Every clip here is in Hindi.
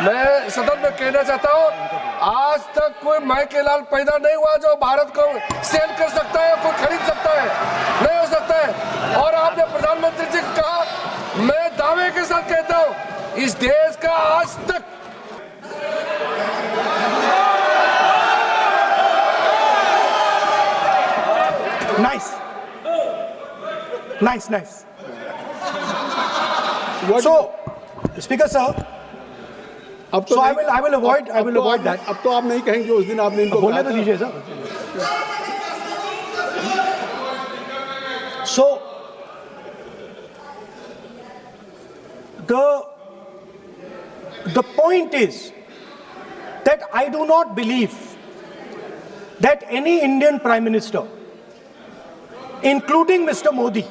मैं सदन में कहना चाहता हूँ, आज तक कोई माइके लाल पैदा नहीं हुआ जो भारत को सेल कर सकता है, कोई खरीद सकता है, नहीं हो सकता है। और आपने प्रधानमंत्री जी को कहा, मैं दावे के साथ कहता हूँ, इस देश का आज तक Nice. So, Speaker sir, अब तो so I will avoid that. अब तो आप नहीं कहेंगे उस दिन आपने इनको बोलने तो दीजिए sir. So, the point is that I do not believe that any Indian Prime Minister, including Mr. Modi,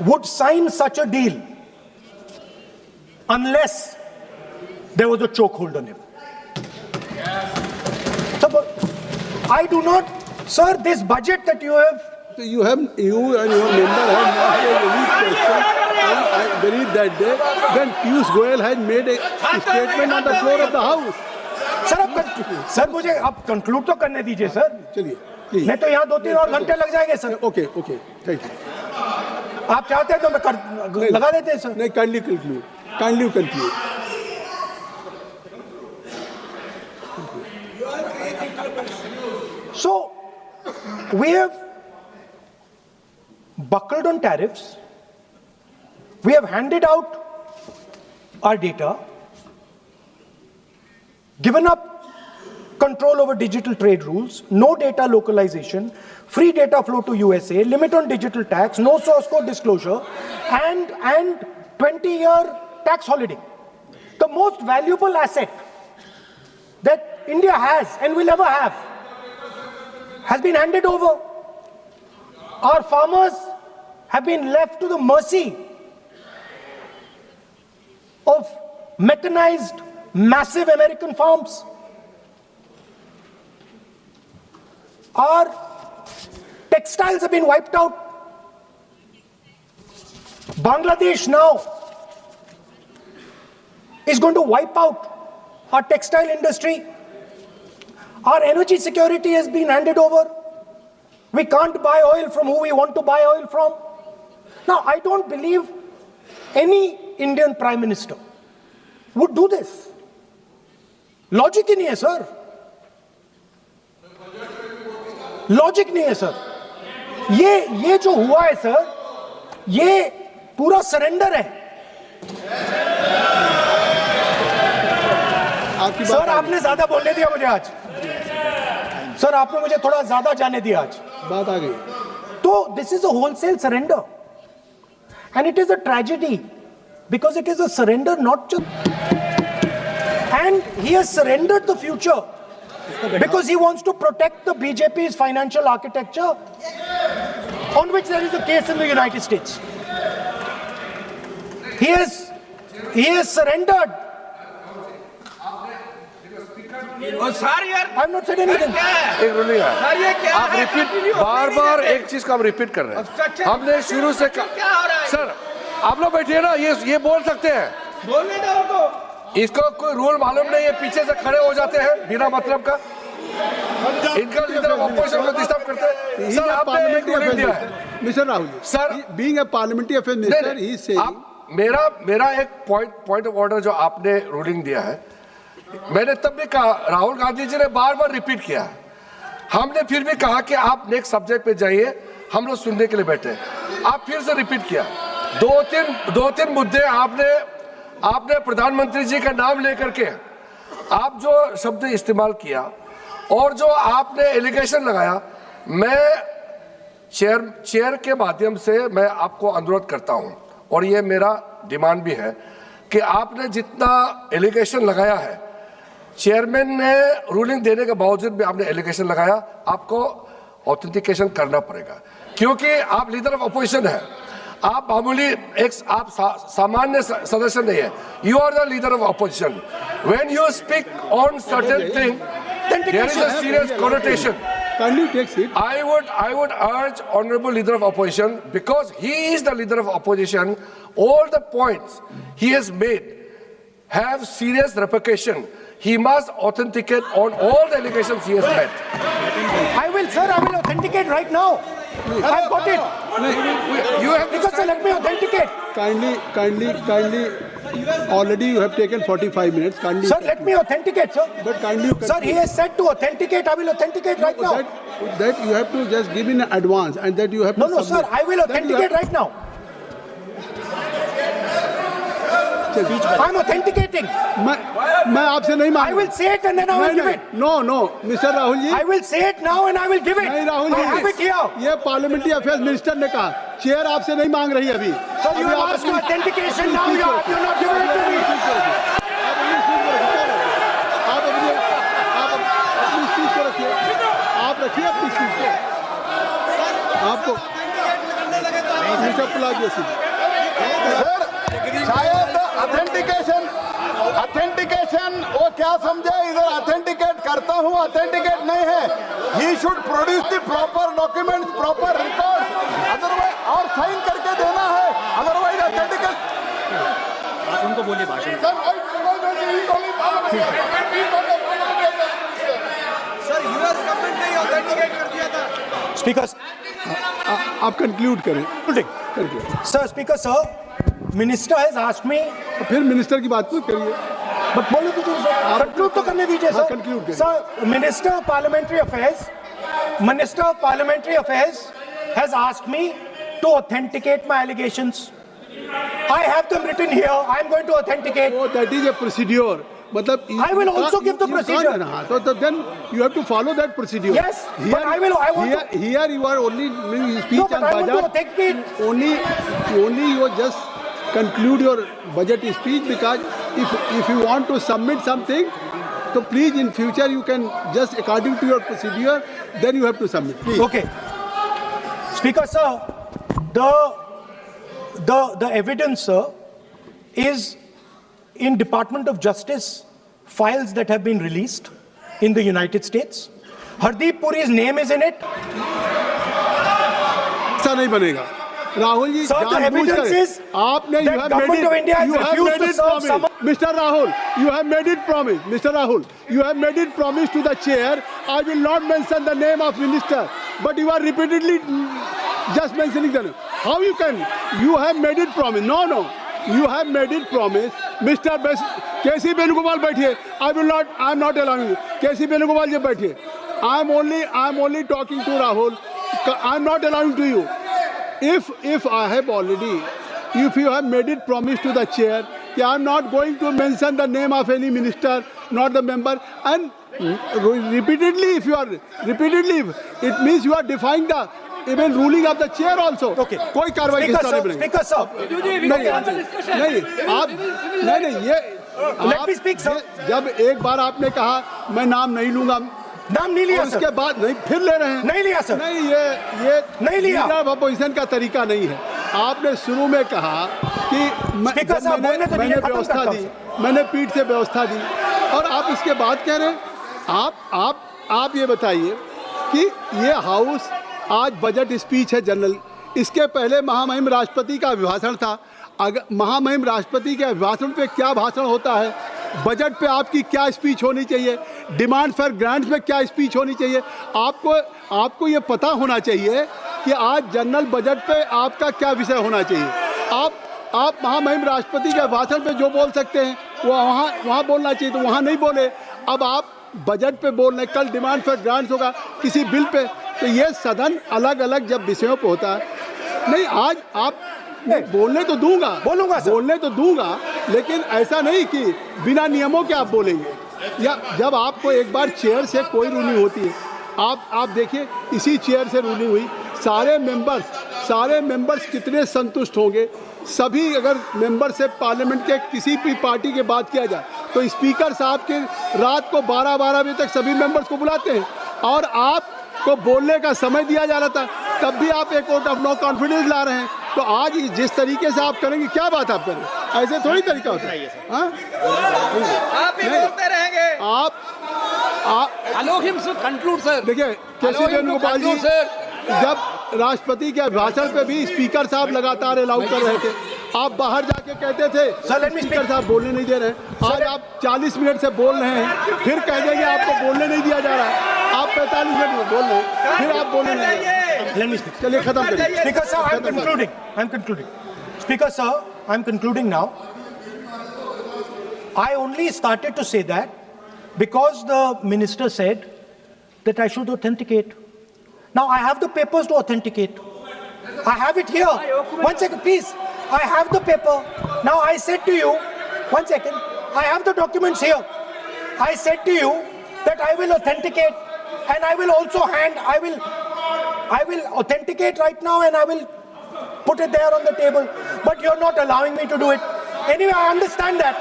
would sign such a deal unless there was a chokehold on him. So, I do not, sir, this budget that you have. So you and your member have not made any question. I believe that day when Piyush Goyal had made a statement on the floor of the House. Sir मुझे आप कंक्लूड तो करने दीजिए सर. चलिए, नहीं तो यहाँ 2-3 और घंटे लग जाएंगे सर. Okay, thank you. आप चाहते हैं तो मैं लगा देते हैं सर. नहीं, kindly conclude. So, we have buckled on tariffs. We have handed out our data, given up control over digital trade rules, no data localization, free data flow to USA, limit on digital tax, no source code disclosure, and 20-year tax holiday. The most valuable asset that India has and will ever have has been handed over. Our farmers have been left to the mercy of mechanized, massive American farms. Our textiles have been wiped out. Bangladesh now is going to wipe out our textile industry. Our energy security has been handed over. We can't buy oil from who we want to buy oil from. Now, I don't believe any Indian Prime Minister would do this. Logic ही नहीं है सर. लॉजिक नहीं है सर. ये जो हुआ है सर, ये पूरा सरेंडर है. सर आपने ज्यादा बोलने दिया मुझे आज. सर आपने मुझे थोड़ा ज्यादा जाने दिया आज. बात आ गई. तो this is a wholesale surrender and it is a tragedy because it is a surrender not just, and he has surrendered the future because he wants to protect the BJP's financial architecture on which there is a case in the United States. He has surrendered. I'm not saying anything. एक रूलिंग है. आप रिपीट बार एक चीज का हम रिपीट कर रहे हैं. हमने शुरू से सर आप लोग बैठिए ना, ये बोल सकते हैं. बोलने दो उनको. इसको कोई रूल मालूम नहीं है, पीछे से खड़े हो जाते हैं बिना मतलब का. इनका लीडर ऑपोजिशन को डिस्टर्ब करते हैं. सर आपने एक रूलिंग दिया है mister Rahul. Sir being a parliamentary affair minister ही से मेरा एक पॉइंट ऑफ ऑर्डर जो आपने रूलिंग दिया है, मैंने तब भी कहा, राहुल गांधी जी ने बार रिपीट किया. हमने फिर भी कहा कि आप नेक्स्ट सब्जेक्ट पे जाइए, हम लोग सुनने के लिए बैठे. आप फिर से रिपीट किया. दो तीन मुद्दे आपने प्रधानमंत्री जी का नाम लेकर के आप जो शब्द इस्तेमाल किया और जो आपने एलिगेशन लगाया, मैं चेयर के माध्यम से मैं आपको अनुरोध करता हूं और ये मेरा डिमांड भी है कि आपने जितना एलिगेशन लगाया है, चेयरमैन ने रूलिंग देने के बावजूद भी आपने एलिगेशन लगाया, आपको ऑथेंटिकेशन करना पड़ेगा क्योंकि आप लीडर ऑफ अपोजिशन है. आप मामूली आप सामान्य सदस्य नहीं है. You are the leader of opposition. When you speak on certain thing, there is a serious connotation. Kindly take seat. I would urge honorable leader of opposition, because he is the leader of opposition, all the points he has made have serious repercussion. He must authenticate on all the allegations he has made. I will, sir, I will authenticate right now. I've got it. You have to Because sir, let me authenticate. Kindly. Already you have taken 45 minutes. Kindly. Sir, let me authenticate, sir. But kindly you Sir, he has said to authenticate. I will authenticate right now. that you have to just give in advance and that you have No, to no, sir, submit. I will authenticate right now. I'm authenticating. मैं आपसे नहीं मांग I will say it and then I will give it. No mister Rahul ji I will say it now and I will give it. नहीं Rahul I have it ji here. ये पार्लियामेंटी अफेयर्स मिनिस्टर ने कहा चेयर आपसे नहीं मांग रही अभी So you have asked for authentication now. You're not giving it to me. आप अपनी स्पीच को रखिए आप रखिए अपनी स्पीच को आपको मिस्टर प्लाजो सिंह शायद ऑथेंटिकेशन वो क्या समझे इधर ऑथेंटिकेट करता हूँ ऑथेंटिकेट नहीं है he should produce the proper document proper record otherwise और साइन करके देना है अदरवाइज ऑथेंटिकेट आप उनको बोलिए भाषण सर यूएस गवर्नमेंट ने ऑथेंटिकेट कर दिया था Speaker, आप कंक्लूड करें sir, Speaker, sir, Minister has asked me. फिर मिनिस्टर की बात मत करिए But बोलो तो conclude तो करने दीजिए हाँ, sir. conclude करिए. Sir, Minister of Parliamentary Affairs has asked me to authenticate my allegations. I have them written here. I am going to authenticate. Oh, that is a procedure. मतलब I will also give the procedure. So then you have to follow that procedure. Yes, but I want to. Here you are only doing speech No, on but I want to budget. authenticate. Only you just conclude your budget speech because if you want to submit something, so please in future you can just according to your procedure, then you have to submit. Please. Okay. Speaker, sir, the evidence, sir, is in Department of Justice files that have been released in the United States. Hardeep Puri's name is in it. ऐसा नहीं बनेगा Rahul ji Sir, the evidence is आपने that government of India has refused to serve someone. Mr. Rahul, you have made it promise. Mr. Rahul, you have made it promise to the chair. I will not mention the name of minister, but you are repeatedly just mentioning the name. How you can? You have made it promise. No. You have made it promise. Mr. K.C. Venugopal बैठिए. I am not allowing you. K.C. Venugopal जी बैठिए. I am only talking to Rahul. I am not allowing to you. If I have already, if you have made it promise to the chair, I am not going to mention the name of any minister, not the member, and repeatedly, it means you are defying the even ruling of the chair also. Okay. कोई कार्रवाई किस तरह नहीं Speaker, sir. नहीं ये Let me speak, sir. जब एक बार आपने कहा मैं नाम नहीं लूंगा नाम नहीं लिया, उसके sir. बाद नहीं फिर ले रहे हैं नहीं लिया, sir. नहीं ये नहीं लिया. लीडर ऑफ अपोजिशन का तरीका नहीं है आपने शुरू में कहा कि Speaker, जब sir, बोलने तो मैंने दीजिए, खत्म व्यवस्था करता दी हूं. मैंने पीठ से व्यवस्था दी और आप इसके बाद कह रहे हैं आप ये बताइए कि ये हाउस आज बजट स्पीच है जनरल इसके पहले महामहिम राष्ट्रपति का अभिभाषण था अगर महामहिम राष्ट्रपति के अभिभाषण पे क्या भाषण होता है बजट पे आपकी क्या स्पीच होनी चाहिए डिमांड फॉर ग्रांट्स में क्या स्पीच होनी चाहिए आपको ये पता होना चाहिए कि आज जनरल बजट पे आपका क्या विषय होना चाहिए आप महामहिम राष्ट्रपति के भाषण पे जो बोल सकते हैं वो वहाँ बोलना चाहिए तो वहाँ नहीं बोले अब आप बजट पे बोल रहे कल डिमांड फॉर ग्रांट्स होगा किसी बिल पे तो ये सदन अलग अलग जब विषयों पे होता है नहीं आज आप बोलने तो दूंगा बोलने तो दूंगा लेकिन ऐसा नहीं कि बिना नियमों के आप बोलेंगे या जब आपको एक बार चेयर से कोई रूलिंग होती है आप देखिए इसी चेयर से रूलिंग हुई सारे मेंबर्स कितने संतुष्ट होंगे सभी अगर मेंबर से पार्लियामेंट के किसी भी पार्टी की बात किया जाए तो स्पीकर साहब के रात को 12 बजे तक सभी मेंबर्स को बुलाते हैं और आपको बोलने का समय दिया जा रहा था तब भी आप एक वोट ऑफ नो कॉन्फिडेंस ला रहे हैं तो आज जिस तरीके से आप करेंगे क्या बात आप करें ऐसे थोड़ी तरीका होता है आप ही बोलते रहेंगे Allow him to conclude, sir. देखिए केसी वेणुगोपाल जी जब राष्ट्रपति के भाषण पे भी स्पीकर साहब लगातार अलाउ कर रहे थे आप बाहर जाके कहते थे Sir, let me speak. Speaker साहब बोलने नहीं दे रहे। आज आप 40 मिनट से बोल रहे हैं, फिर कह देंगे आपको बोलने नहीं दिया जा रहा है। आप 45 मिनट में बोल रहे हैं, फिर आप बोलने नहीं दे रहे। Let me speak. चलिए खत्म करिए। Speaker sir, I'm concluding. I'm concluding. Speaker sir, I'm concluding now. I only started to say that because the minister said that I should authenticate. Now I have the papers to authenticate. I have it here. 1 second, please. I have the paper. Now I said to you, 1 second. I have the documents here. I said to you that I will authenticate and I will also I will authenticate right now and I will put it there on the table. But you're not allowing me to do it. Anyway, I understand that.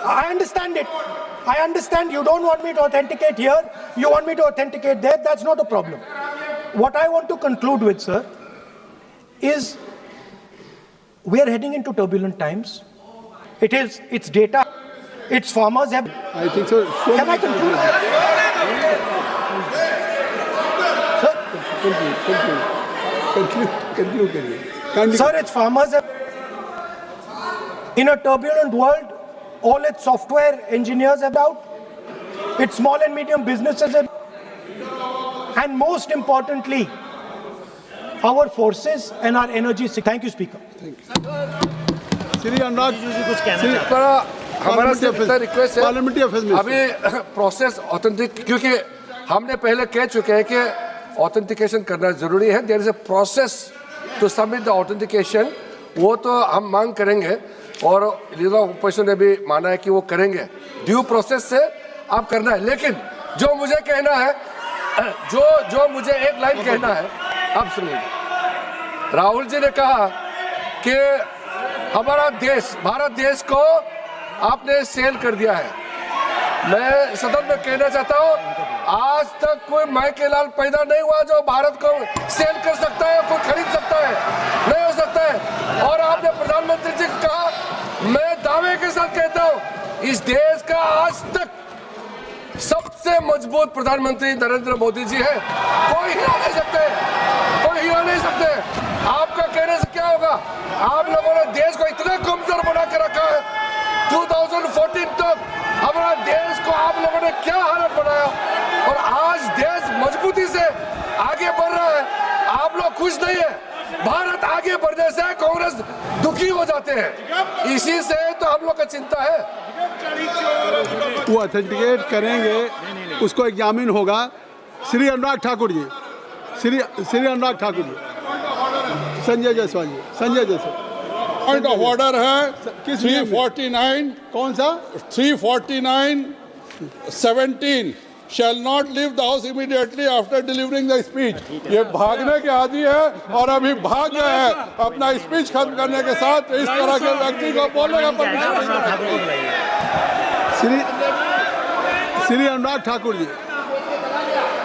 I understand it. I understand you don't want me to authenticate here. You want me to authenticate there. That's not a problem. What I want to conclude with, sir, is we are heading into turbulent times. It's data. It's farmers have. I think so. Can I conclude? Conclude करिए। Sir, it's farmers have. In a turbulent world, all its software engineers are out. Its small and medium businesses are. And most importantly, our forces and our energy. Thank you, Speaker. Shri Anurag हमारा सिर्फ इतना रिक्वेस्ट है पार्लियामेंट्री अफेयर्स अभी प्रोसेस ऑथेंटिक, क्योंकि हमने पहले कह चुके हैं कि ऑथेंटिकेशन करना जरूरी है। There is a process to submit the authentication, वो तो हम मांग करेंगे और लीडर ऑफ ओपोजिशन ने भी माना है कि वो करेंगे। ड्यू प्रोसेस से आप करना है, लेकिन जो मुझे कहना है, जो मुझे एक लाइन कहना है, अब सुनिए। राहुल जी ने कहा कि हमारा देश, भारत देश को आपने सेल कर दिया है। मैं सदन में कहना चाहता हूं, आज तक कोई माइकेलाल पैदा नहीं हुआ जो भारत को सेल कर सकता है, कोई खरीद सकता है, नहीं हो सकता है। और आपने प्रधानमंत्री जी को कहा, मैं दावे के साथ कहता हूं, इस देश का आज तक सबसे मजबूत प्रधानमंत्री नरेंद्र मोदी जी है। कोई हिला नहीं सकते, कोई हिला नहीं सकते। आपका कहने से क्या होगा? आप लोगों ने देश को इतना कमजोर बना के रखा है। 2014 तक हमारा देश को आप लोगों ने क्या हालत बनाया, और आज देश मजबूती से आगे बढ़ रहा है। आप लोग खुश नहीं है। भारत आगे बढ़ने से कांग्रेस दुखी हो जाते हैं, इसी से तो हम लोग का चिंता है। वो ऑथेंटिकेट करेंगे, उसको एग्जामिन होगा। Shri Anurag Thakur ji, Shri Anurag Thakur ji, Sanjay Jaiswal ji, Sanjay Jaiswal. Point of order है 349, कौन सा? 349(17) shall not leave the house immediately after delivering the speech। ये भागने के आदि है और अभी भाग गए हैं अपना स्पीच खत्म करने के साथ। इस तरह के व्यक्ति को बोलने का परमिशन। श्री अनुराग ठाकुर जी।